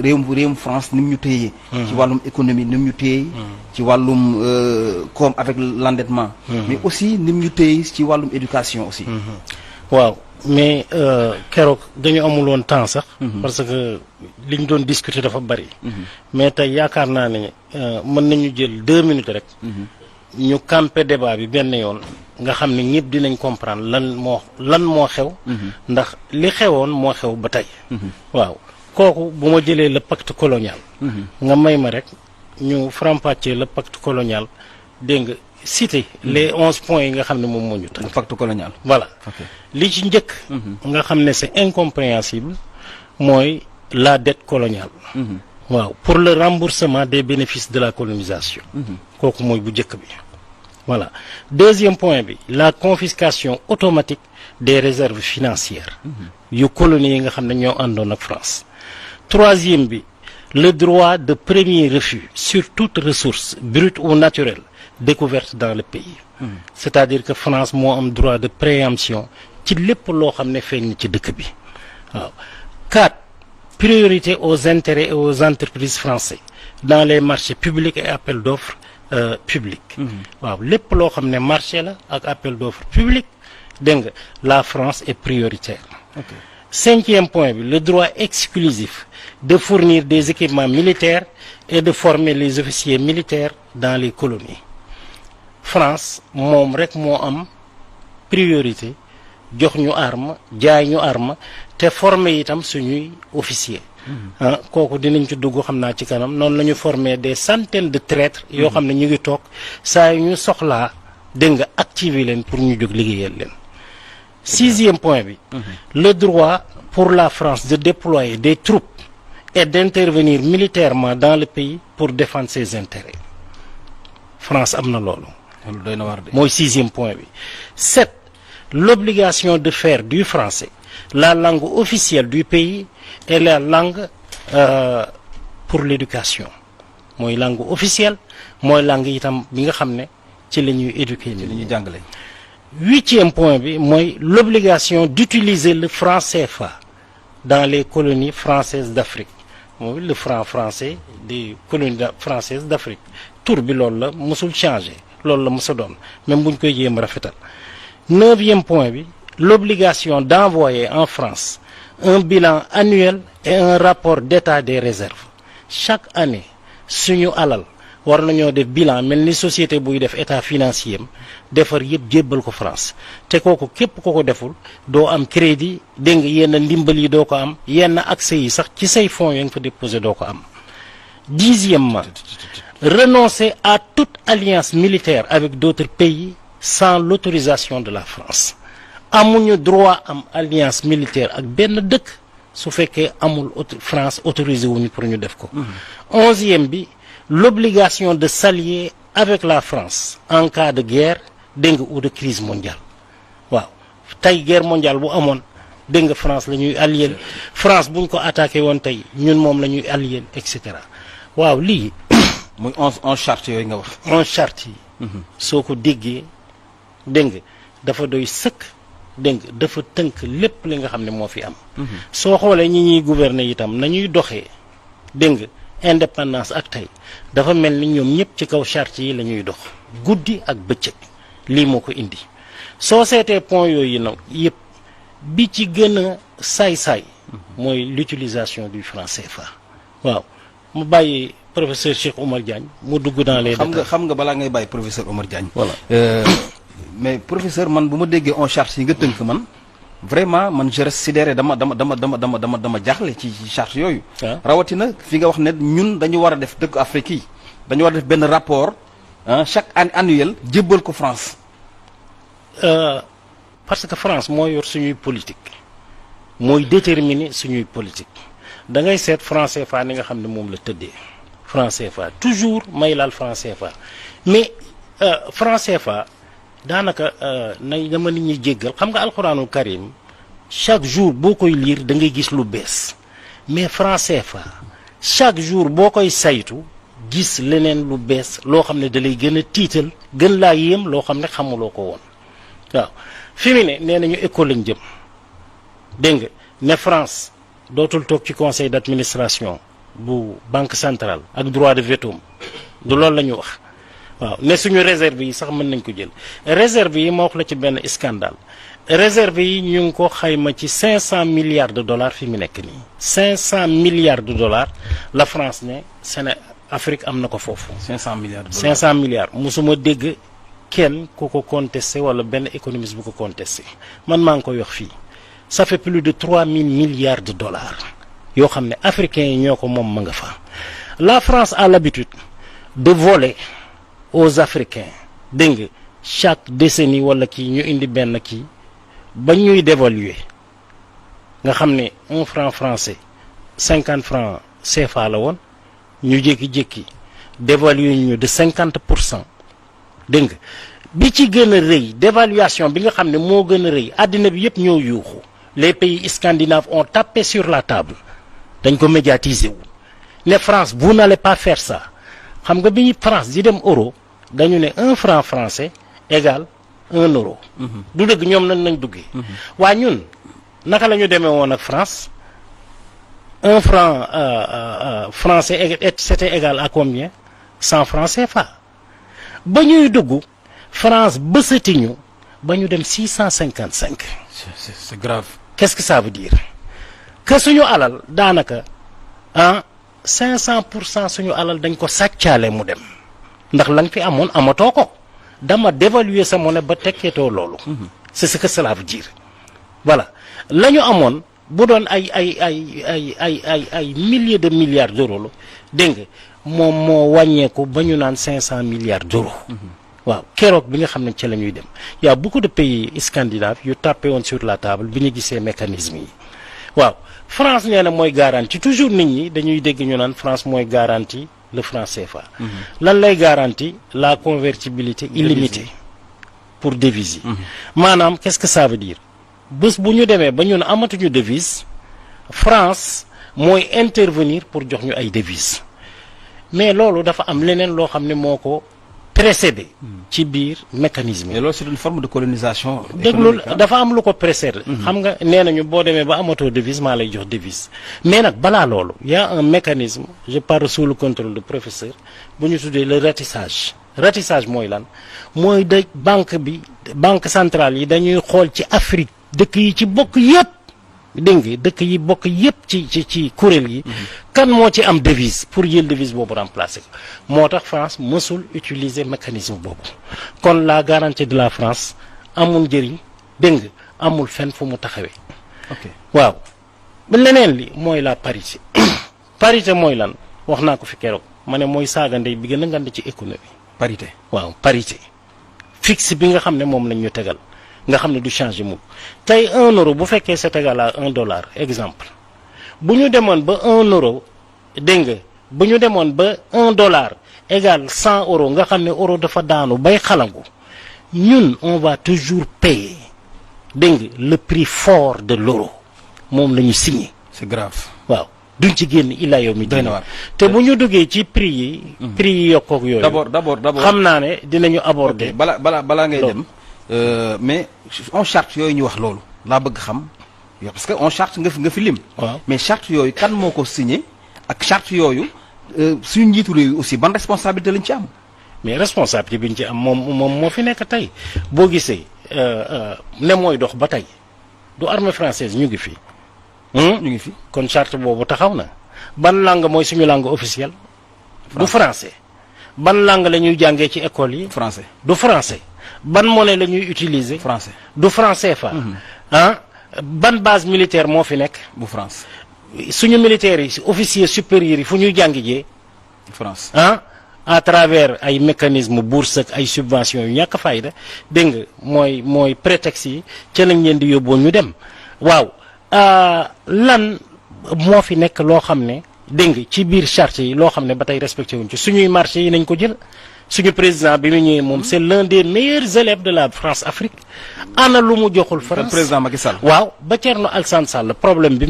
réewum France ni mu ñu téye. ci wàllum économie ni mu ñu téye. ci wàllum comme avec l'endettement. mais aussi ni mu ñu téye ci wàllum éducation aussi. waaw mais keroog dañu amul woon temps sax. parce que li ñu doon discuter dafa bari. mais tey yaakaar naa ne mën nañu jël 2 minutes rek. ñu camper débat bi benn yoon nga xam ne ñëpp dinañ comprendre lan moo xew. ndax li xewoon moo xew ba tey. waaw kooku bu ma jëlee le pacte colonial. nga may ma rek ñu faram-fàccee le pacte colonial dégg nga citer les 11 points yi nga xam ne moom moo ñu tax. le pacte colonial. voilà li ci njëkk. nga xam ne c'est incompréhensible mooy la dette coloniale. waaw pour le remboursement des bénéfices de la colonisation. kooku mooy bu njëkk bi. voilà deuxième point bi la confiscation automatique des réserves financières. yu colonies yi nga xam ne ñoo àndoon ak France. troisième bi le droit de premier refus sur toute ressource brute ou naturelle découverte dans le pays. c'est-à-dire que France moo am droit de préemption ci lépp loo xam ne feeñ ci dëkk bi waaw. 4 priorité aux intérêts et aux entreprises françaises dans les marchés publics et appels d'offres publics. waaw lépp loo xam ne marché la ak appel d'offres publics dégg nga la France est prioritaire. Cinquième point bi le droit exclusif de fournir des équipements militaires et de former les officiers militaires dans les colonies. France moom rek moo am priorité jox ñu arme jaay ñu arme te former itam suñuy officiers. kooku dinañ ci dugg xam naa ci kanam noonu la ñu former des centaines de traîtres yoo xam ne ñu ngi toog saa yu ñu soxlaa dégg nga activer leen pour ñu jóg liggéeyal leen. Sixième point bi le droit pour la France de déployer des troupes et d'intervenir militairement dans le pays pour défendre ses intérêts. France am na loolu. mooy sixième point bi. 7 l'obligation de faire du français la langue officielle du pays et la langue pour l'éducation mooy langue officielle mooy langue itam bi nga xam ne ci la ñuy éduquer ci la ñuy jàngale. 8e point bi mooy l'obligation d'utiliser le franc CFA dans les colonies françaises d'Afrique mooy le franc français des colonies françaises d'Afrique tur bi loolu la mësul changer loolu la mës a doon même buñ koy jéem rafetal. 9e point bi l'obligation d'envoyer en France un bilan annuel et un rapport d'état des réserves chaque année suñu alal war nañoo def bilan mel ni société buy def état financier am defar yëpp jébbal ko France te kooku képp ko ko deful doo am crédit dégg nga yenn ndimbal yi doo ko am yenn accès yi sax ci say fonds ya nga fa déposé doo ko am. 10e renoncer à toute alliance militaire avec d'autres pays sans l'autorisation de la France amuñu droit am alliance militaire ak benn dëkk su fekkee amul France autorisé wuñu pour ñu def ko. 11e bi l'obligation de s'allier avec la France en cas de guerre dégg nga ou de crise mondiale waaw tey guerre mondiale bu amoon dégg nga France la ñuy allier France buñ ko attaqué woon tey ñun moom la ñuy allier et cetera waaw lii. muy 11 chartes yooyu nga wax. 11 chartes yi. soo ko déggee dégg nga dafa doy sëkk dégg nga dafa tënk lépp li nga xam ne moo fi am. soo xoolee ñi ñuy gouverner itam nañuy doxee dégg nga indépendance ak tey dafa mel ni ñoom ñëpp ci kaw charte yi la ñuy dox guddi ak bëccëg lii moo ko indi soo seetee point yooyu nag yëpp bi ci gën a saay-saay mooy l'utilisation du franc CFA waaw mu bàyyi professeur Cheikh Oumar Diagne mu dugg dans les détails. xam nga balaa ngay bàyyi professeur Oumar Diagne. voilà mais professeur man bu ma déggee en charte yi nga tënk man vraiment man je reste sidéré dama jaaxle ci charte yooyu. rawatina fi nga wax ne ñun dañu war a def dëkk Afrique yi dañu war a def benn rapport chaque année annuel jébbal ko France. parce que France moo yor suñuy politique mooy déterminer suñuy politique da ngay seet franc CFA ni nga xam ne moom la tëddee. franc CFA toujours may laal franc CFA mais franc CFA daanaka nañ dama nit ñi jéggal xam nga alxuraanul karim chaque jour boo koy lire da ngay gis lu bees mais franc CFA chaque jour boo koy saytu gis leneen lu bees loo xam ne da lay gën a tiital gën laa yéem loo xam ne xamuloo ko woon waaw fi mu ne nee nañu école lañ jëm dégg nga ne France dootul toog ci conseil d'administration bu banque centrale ak droit de veto du loolu la ñu wax waaw ne suñu réserve yi sax mën nañ ko jël réserve yi ma wax la ci benn scandale réserve yi ñu ngi ko xayma ci 500 milliards de dollars fi mu nekk nii 500 milliards de dollars la France ne Afrique am na ko foofu. 500 milliards de dollars 500 milliards musuma dégg kenn ku ko contesté wala benn économiste bu ko contesté man maa ngi koy wax fii ça fait plus de 3000 milliards de dollars yoo xam ne africains yi ñoo ko moom ma nga fa. La France a l'habitude de voler aux Africains dégg nga chaque décennie wala kii ñu indi benn kii ba ñuy dévaluer nga xam ne 1 franc français 50 francs CFA la woon. ñu jékki-jékki dévaluer ñu de 50% dégg nga bi ci gën a rëy dévaluation bi nga xam ne moo gën a rëy àddina bi yëpp ñoo yuuxu les pays scandinaves ont tapé sur la table dañ ko médiatiser wu ne France vous n'allez pas faire ça xam nga bi ñu France di dem euro dañu ne 1 franc français égale 1 euro. du dëgg ñoom nañ lañ duggee. waa ñun naka la ñu demee woon ak France. 1 franc français c'était égal à combien 100 francs CFA ba ñuy dugg France bësati ñu ba ñu dem 655. c'est grave. Qu'est-ce que ça veut dire que suñu alal daanaka 500% suñu alal dañ ko sàccaale mu dem ndax la nga fi amoon amatoo ko dama dévaluer sa monnaie ba tekkeetoo loolu. c'est ce que cela veut dire voilà la ñu amoon. bu doon ay milliers de milliards d'euros la dégg nga moom moo wàññeeku ba ñu naan 500 milliards d'euros. waaw keroog bi nga xam ne ci la ñuy dem y a beaucoup de pays scandinaves yu tapé woon sur la table bi ñu gisee mécanisme yi waaw France nee na mooy garantie toujours nit ñi dañuy dégg ñu naan France mooy garantie le franc CFA. lan lay garantie la convertibilité illimitée pour devise yi. maanaam qu'est-ce que ça veut dire. bés bu ñu demee ba ñun amatuñu devise France mooy intervenir pour jox ñu ay devise mais loolu dafa am leneen loo xam ne moo ko précédé ci biir mécanisme yi. et loolu c'est une forme de colonisation. déglul dafa am lu ko précédé. xam nga nee nañu boo demee ba amatoo devise maa lay jox devise mais nag balaa loolu y a un mécanisme je parle sous le contrôle du professeur bu ñu tuddee le ratissage. ratissage mooy lan mooy da banque centrale yi dañuy xool ci Afrique. dëkk yi ci bokk yëpp dégg nga dëkk yi bokk yëpp ci kuréel yi kan moo ci am devise pour jël devise boobu remplacer ko moo tax France mësul utiliser mécanisme boobu kon la garantie de la France amul njëriñ dégg nga amul fenn fu mu taxawee. ok waaw leneen li mooy la parité parité mooy lan wax naa ko fi keroog ma ne mooy saaga ndey bi gën a ngand ci économie. parité waaw parité fixe bi nga xam ne moom lañ ñu tegal. nga xam ne du changer mu tey 1 euro bu fekkee c'est égal à 1 dollar exemple bu ñu demoon ba 1 euro dégg nga bu ñu demoon ba 1 dollar égal 100 euros nga xam ne euro dafa daanu bay xalangu ñun on va toujours payer dégg nga le prix fort de l'euro moom la ñu signé. c'est grave. waaw duñ ci génn illa yow mi dina te bu ñu duggee ci prix yi. prix yi yokkook yooyu. d'abord xam naa ne dinañu aborder. balaa ngay dem. mais on charte yooyu ñu wax loolu laa bëgg xam parce que on charte nga fi lim. waaw mais charte yooyu kan moo ko signé ak charte yooyu suñu njiitu réew aussi ban responsabilité lañ ci am. mais responsabilité bi ñu ci am moom moo fi nekk tey boo gisee ne mooy dox ba tey du armée française ñu ngi fi. ñu ngi fi kon charte boobu taxaw na ban langue mooy suñu langue officielle. du français. ban langue la ñuy jàngee ci école yi. français du français. ban monnaie la ñuy utiliser. français du franc CFA. ban base militaire moo fi nekk. bu France. suñu militaires yi officiers supérieurs yi fu ñuy jàng jee. France à travers ay mécanismes bourse ak ay subventions yu ñàkk fayda dégg nga mooy prétexte yi ca lañ leen di yóbboo ñu dem waaw lan moo fi nekk loo xam ne dégg nga ci biir charte yi loo xam ne ba tey respecté wuñ ci suñuy marché yi nañ ko jël. suñu président bi mu ñëwee moom c'est l'un des meilleurs élèves de la France Afrique ana lu mu joxul France président Macky Sall. waaw ba Thierno Alassane Sall problème bi